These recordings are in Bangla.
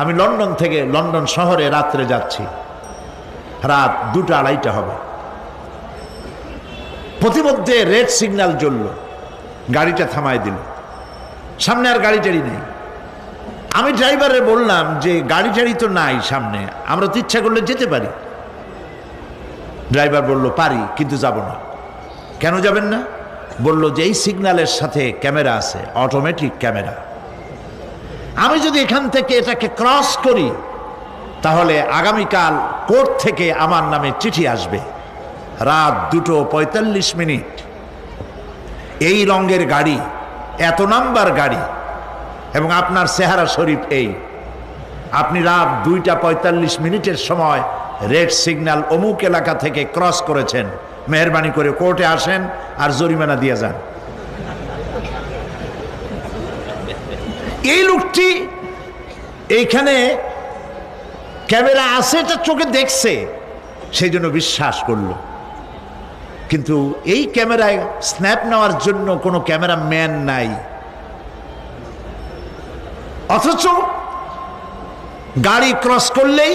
আমি লন্ডন থেকে লন্ডন শহরে রাত্রে যাচ্ছি, রাত 2টা-2:30 হবে। প্রতিমধ্যে রেড সিগন্যাল জ্বলল, গাড়িটা থামায় দিল, সামনে আর গাড়ি টাড়ি নেই। আমি ড্রাইভারে বললাম যে গাড়ি টাড়ি তো নাই সামনে, আমরা তো ইচ্ছা করলে যেতে পারি। ড্রাইভার বলল পারি, কিন্তু যাব না। কেন যাবেন না? বলল যে এই সিগন্যালের সাথে ক্যামেরা আছে, অটোমেটিক ক্যামেরা। আমি যদি এখান থেকে এটাকে ক্রস করি তাহলে আগামীকাল কোর্ট থেকে আমার নামে চিঠি আসবে। রাত 2:45। এই রঙের গাড়ি, এত নাম্বার গাড়ি, এবং আপনার চেহারা শরীফ এই, আপনি রাত 2:45 সময় রেড সিগন্যাল অমুক এলাকা থেকে ক্রস করেছেন, মেহরবানি করে কোর্টে আসেন আর জরিমানা দিয়ে যান। এই লোকটি এইখানে ক্যামেরা আছে, এটা চোখে দেখছে, সেই জন্য বিশ্বাস করলো। কিন্তু এই ক্যামেরায় স্ন্যাপ নেওয়ার জন্য কোনো ক্যামেরা ম্যান নাই, অথচ গাড়ি ক্রস করলেই,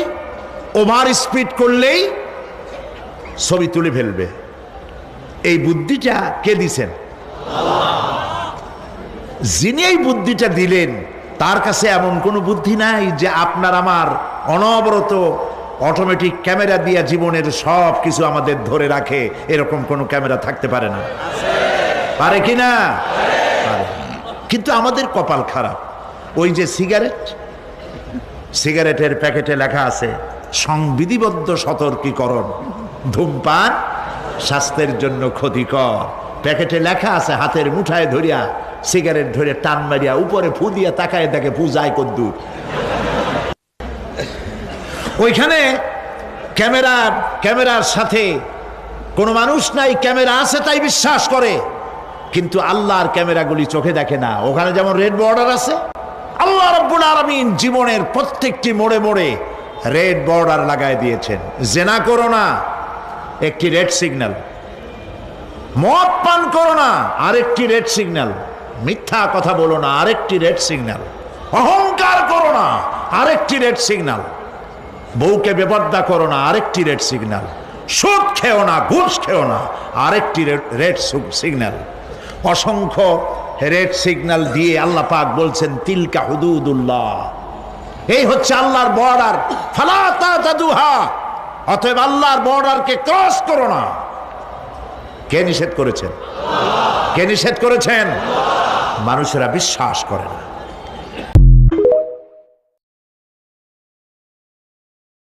ওভার স্পিড করলেই ছবি তুলে ফেলবে। এই বুদ্ধিটা কে দিছেন? যিনি এই বুদ্ধিটা দিলেন তার কাছে এমন কোনো বুদ্ধি নাই যে আপনার আমার অনবরত অটোমেটিক ক্যামেরা দিয়ে জীবনের সব কিছু আমাদের ধরে রাখে, এরকম কোনো ক্যামেরা থাকতে পারে না। পারে কি না? পারে। কিন্তু আমাদের কপাল খারাপ। ওই যে সিগারেটের প্যাকেটে লেখা আছে সংবিধিবদ্ধ সতর্কীকরণ, ধূমপান স্বাস্থ্যের জন্য ক্ষতিকর। প্যাকেটে লেখা আছে, হাতের মুঠায় ধরিয়া সিগারেট ধরে টান মারিয়া উপরে ফু দিয়া তাকায় দেখে ফু যায় কদ্দুর। ওইখানে ক্যামেরার সাথে কোনো মানুষ নাই, ক্যামেরা আছে তাই বিশ্বাস করে, কিন্তু আল্লাহর ক্যামেরাগুলি চোখে দেখে না। ওখানে যেমন রেড বর্ডার আছে, আল্লাহ রাব্বুল আলামিন জীবনের প্রত্যেকটি মোড়ে মোড়ে রেড বর্ডার লাগায় দিয়েছেন। জেনা করো না, একটি রেড সিগন্যাল। মদ পান করো না, আরেকটি রেড সিগন্যাল। মিথ্যা কথা বলো না, আরেকটি রেড সিগন্যাল। অহংকার করো না, আরেকটি রেড সিগন্যাল। বউকে বেপর্দা করো না, আরেকটি রেড সিগন্যাল। সুদ খেও না, ঘুষ খেও না, আরেকটি রেড সিগন্যাল। অসংখ্য রেড সিগন্যাল দিয়ে আল্লাহ পাক বলছেন তিলকা হুদুদুল্লাহ, এই হচ্ছে আল্লাহর বর্ডার, ফালা তাতাদুহা, অতএব আল্লাহর বর্ডারকে ক্রস করো না। কে নিষেধ করেছেন? কে নিষেধ করেছেন? মানুষেরা বিশ্বাস করে না।